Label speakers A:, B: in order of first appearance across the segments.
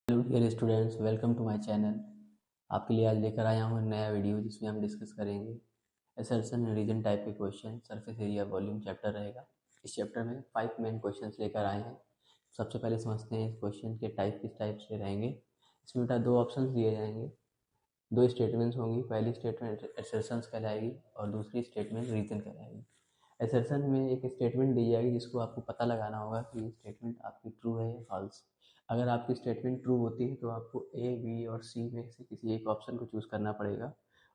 A: Hello dear students, welcome to my channel. आपके लिए आज लेकर आया हूँ नया वीडियो जिसमें हम डिस्कस करेंगे असर्शन एंड रीजन टाइप के question. Surface area volume chapter रहेगा। इस चैप्टर में 5 मेन क्वेश्चंस लेकर आए हैं। सबसे पहले समझते हैं इस क्वेश्चन के टाइप किस टाइप से रहेंगे। इसमें बेटा दो ऑप्शंस दिए जाएंगे, दो स्टेटमेंट्स होंगी। पहली स्टेटमेंट असर्शंस कहलाएगी और दूसरी स्टेटमेंट रीजन कहलाएगी। असर्शन में एक स्टेटमेंट दी जाएगी जिसको आपको पता लगाना होगा कि ये स्टेटमेंट आपकी ट्रू है या फॉल्स। अगर आपकी स्टेटमेंट ट्रू होती है तो आपको ए, बी और सी में से किसी एक ऑप्शन को चूज़ करना पड़ेगा,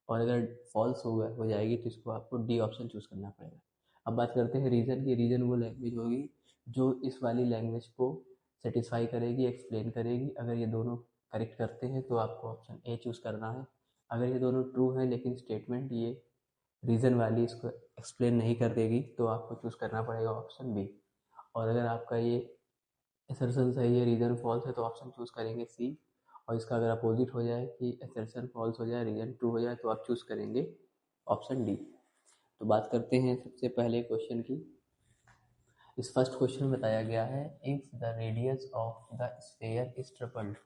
A: और अगर फॉल्स हो जाएगी तो इसको आपको डी ऑप्शन चूज़ करना पड़ेगा। अब बात करते हैं रीजन की। रीजन वो लैंग्वेज होगी जो इस वाली लैंग्वेज को सेटिस्फाई करेगी, एक्सप्लेन करेगी। अगर ये दोनों करेक्ट करते हैं तो आपको ऑप्शन ए चूज़ करना है। अगर ये दोनों ट्रू हैं लेकिन स्टेटमेंट ये रीज़न वाली इसको एक्सप्लेन नहीं कर देगी तो आपको चूज़ करना पड़ेगा ऑप्शन बी। और अगर आपका ये असर्शन सही है, रीज़न फॉल्स है, तो ऑप्शन चूज़ करेंगे सी। और इसका अगर अपोजिट हो जाए कि असर्शन फॉल्स हो जाए, रीज़न ट्रू हो जाए, तो आप चूज़ करेंगे ऑप्शन डी। तो बात करते हैं सबसे पहले क्वेश्चन की। इस फर्स्ट क्वेश्चन में बताया गया है if the radius of the sphere is tripled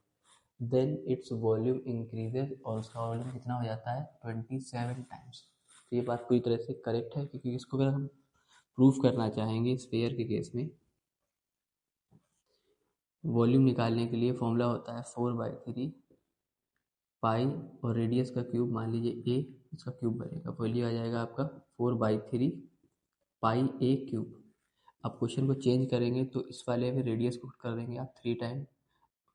A: then its volume increases, और उसका वॉल्यूम कितना हो जाता है 27 टाइम्स। तो ये बात पूरी तरह से करेक्ट है, क्योंकि इसको अगर हम प्रूफ करना चाहेंगे स्फीयर के केस में, वॉल्यूम निकालने के लिए फॉर्मूला होता है 4/3 पाई और रेडियस का क्यूब, मान लीजिए ए, इसका क्यूब बनेगा, वैल्यू आ जाएगा आपका 4/3 पाई ए क्यूब। अब क्वेश्चन को चेंज करेंगे तो इस वाले में रेडियस पुट कर देंगे आप 3 टाइम,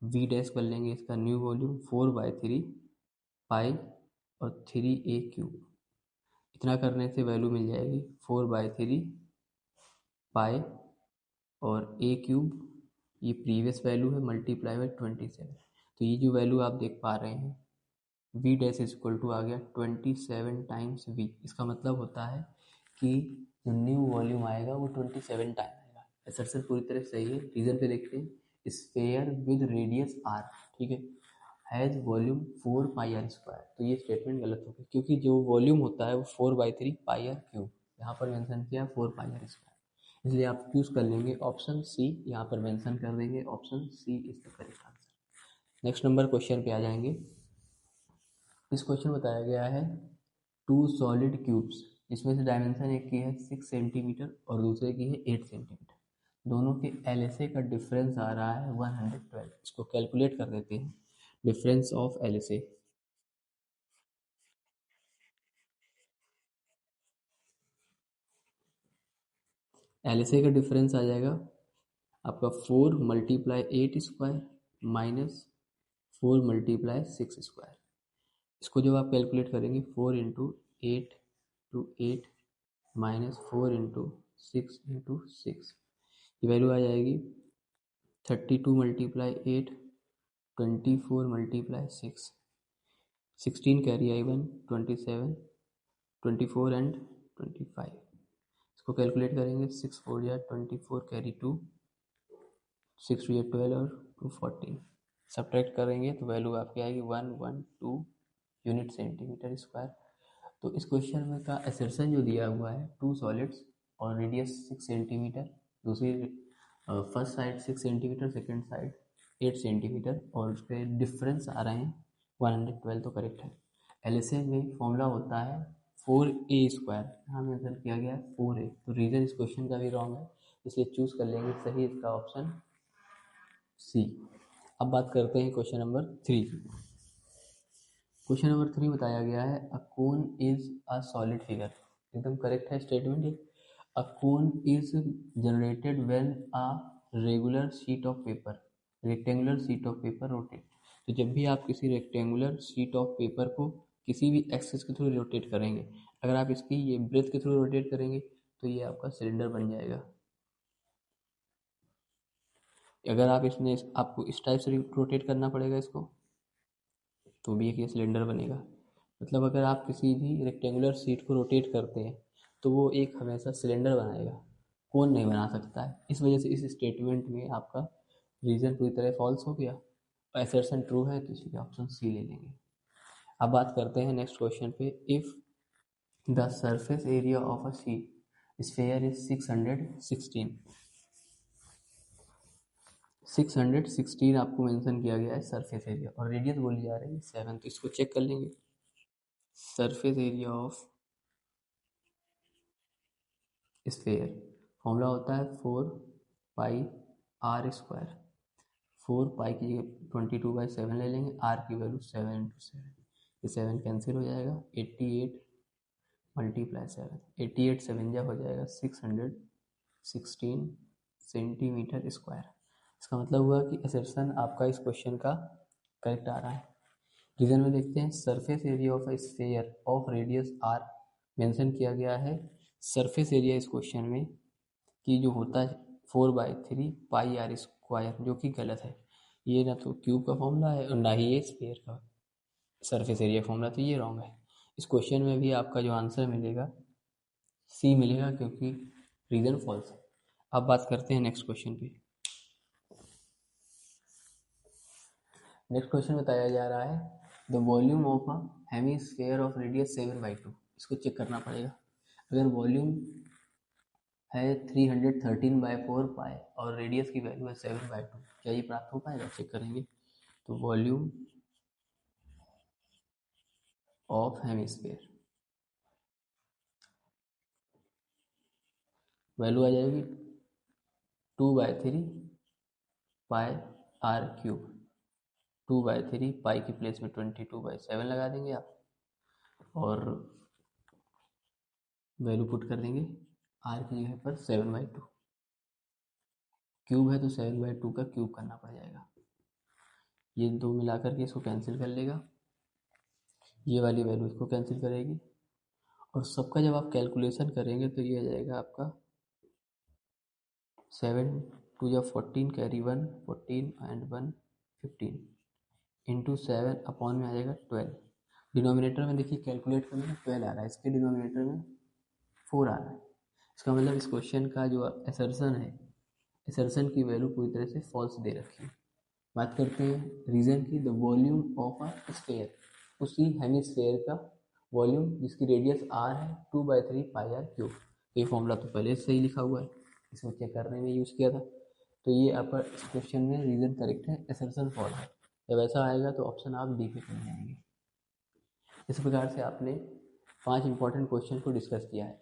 A: वी डैश कर लेंगे इसका न्यू वॉल्यूम 4/3 पाई और 3 ए क्यूब। इतना करने से वैल्यू मिल जाएगी 4/3 पाई और ए क्यूब, ये प्रीवियस वैल्यू है, मल्टीप्लाई बाई 27। तो ये जो वैल्यू आप देख पा रहे हैं V dash is equal to आ गया 27 टाइम्स वी। इसका मतलब होता है कि जो न्यू वॉल्यूम आएगा वो 27 टाइम आएगा। असर्शन पूरी तरह सही है। रीजन पे देखते हैं, स्फीयर विद रेडियस आर, ठीक है, has volume 4 pi r square. तो ये स्टेटमेंट गलत हो गई, क्योंकि जो वॉल्यूम होता है वो 4/3 पाई आर क्यूब, यहाँ पर मेंशन किया 4 पाई आर स्क्वायर। इसलिए आप चूज कर लेंगे ऑप्शन सी, यहाँ पर मेंशन कर देंगे option C is the correct answer. Next number question पे आ जाएंगे। इस क्वेश्चन में बताया गया है 2 सॉलिड क्यूब्स, इसमें से डायमेंशन एक की है 6 सेंटीमीटर और दूसरे की है 8 सेंटीमीटर। दोनों के LSA का डिफरेंस आ रहा है 112। इसको कैलकुलेट कर देते हैं, डिफरेंस ऑफ LSA। LSA का डिफरेंस आ जाएगा आपका 4 multiply 8 square minus 4 multiply 6 square. इसको जब आप कैलकुलेट करेंगे 4 इंटू 8 टू 8 माइनस 4 इंटू 6 ये वैल्यू आ जाएगी 32 multiply 8, 24 multiply 6, 16 carry I 1, 27, 24 and 25। इसको कैलकुलेट करेंगे 6 4 या 24 कैरी 2, 6 2 या 12 और 2 14। सब्ट्रैक्ट करेंगे तो वैल्यू आपकी आएगी 112 यूनिट सेंटीमीटर स्क्वायर। तो इस क्वेश्चन में का असर्शन जो दिया हुआ है 2 सॉलिड्स और रेडियस 6 सेंटीमीटर, दूसरी first side 6 centimetre, second side 8 centimetre, और उसके डिफरेंस आ रहे हैं 112, तो करेक्ट है। LSA में फॉर्मूला होता है 4a स्क्वायर, यहाँ मेंशन किया गया है 4a, तो रीजन इस क्वेश्चन का भी रॉन्ग है, इसलिए चूज कर लेंगे सही इसका ऑप्शन सी। अब बात करते हैं क्वेश्चन नंबर 3। क्वेश्चन नंबर 3 बताया गया है a cone is a solid figure. एकदम करेक्ट है स्टेटमेंट ये। A cone is generated when a regular sheet of paper, rectangular sheet of paper rotate. तो जब भी आप किसी रेक्टेंगुलर शीट ऑफ पेपर को किसी भी एक्सिस के थ्रू रोटेट करेंगे, अगर आप इसकी ये ब्रेथ के थ्रू रोटेट करेंगे तो ये आपका सिलेंडर बन जाएगा। अगर आप इसमें आपको इस टाइप से रोटेट करना पड़ेगा इसको, तो भी एक ये सिलेंडर बनेगा। मतलब अगर आप किसी भी रेक्टेंगुलर शीट को रोटेट करते हैं तो वो एक हमेशा सिलेंडर बनाएगा, कोन नहीं बना सकता है। इस वजह से इस स्टेटमेंट में आपका रीजन पूरी तरह फॉल्स हो गया, असर्शन ट्रू है, तो इसलिए ऑप्शन सी ले लेंगे। अब बात करते हैं नेक्स्ट क्वेश्चन पे। If the surface area of a sphere is 616, 616 आपको मेंशन किया गया है सरफेस एरिया और रेडियस बोली जा रही है 7, तो इसको चेक कर लेंगे। Surface area of sphere formula होता है 4 पाई r²। 4 पाई की जगह 22/7 ले लेंगे, r की वैल्यू 7 × 7, ये 7 कैंसिल हो जाएगा। 88 × 7, 88 7 जा हो जाएगा 616 सेंटीमीटर स्क्वायर। इसका मतलब हुआ कि असर्शन आपका इस क्वेश्चन का करेक्ट आ रहा है। रीजन में देखते हैं, surface area of a sphere of radius r mention किया गया है। सरफेस एरिया इस क्वेश्चन में कि जो होता है 4/3 पाई r², जो कि गलत है। ये ना तो क्यूब का फॉर्मूला है और ना ही ये स्फेयर का सरफेस एरिया फॉर्मूला, तो ये रॉन्ग है। इस क्वेश्चन में भी आपका जो आंसर मिलेगा सी मिलेगा, क्योंकि रीजन फॉल्स है। अब बात करते हैं नेक्स्ट क्वेश्चन पे। नेक्स्ट क्वेश्चन बताया जा रहा है the volume of a hemisphere of radius 7/2। इसको चेक करना पड़ेगा। अगर वॉल्यूम है 313/4 पाई और रेडियस की वैल्यू है 7/2, क्या ये प्राप्त हो पाएगा? चेक करेंगे। तो वॉल्यूम ऑफ हेमीस्फेयर वैल्यू आ जाएगी 2/3 पाई r³। 2/3 पाई की प्लेस में 22/7 लगा देंगे आप और वैल्यू पुट कर देंगे r की जगह पर 7/2। क्यूब है तो 7/2 का क्यूब करना पड़ जाएगा। ये दो मिलाकर के इसको कैंसिल कर लेगा, ये वाली वैल्यू इसको कैंसिल करेगी और सबका जब आप कैलकुलेशन करेंगे तो ये आ जाएगा आपका 7×2 = 14, कैरी 1 14 एंड 1 15 इंटू 7 अपॉन में आ जाएगा 12। डिनोमिनेटर में देखिए कैलकुलेट करने में 12 आ रहा है, इसके डिनोमिनेटर में 4 आ रहा है। इसका मतलब इस क्वेश्चन का जो असर्शन है, असर्शन की वैल्यू पूरी तरह से फॉल्स दे रखी है। बात करते हैं रीजन की। The volume of a sphere, उसी हेमिस्फेयर का वॉल्यूम जिसकी रेडियस r है 2/3 पाई r³। ये फॉर्मूला तो पहले से ही लिखा हुआ है, इसमें चेक करने में यूज़ किया था। तो ये आपका इस क्वेश्चन में रीजन करेक्ट है, असर्शन फॉल्स है। जब ऐसा आएगा तो ऑप्शन आप डी पे चले जाएंगे। इस प्रकार से आपने 5 इंपॉर्टेंट क्वेश्चन को डिस्कस किया है।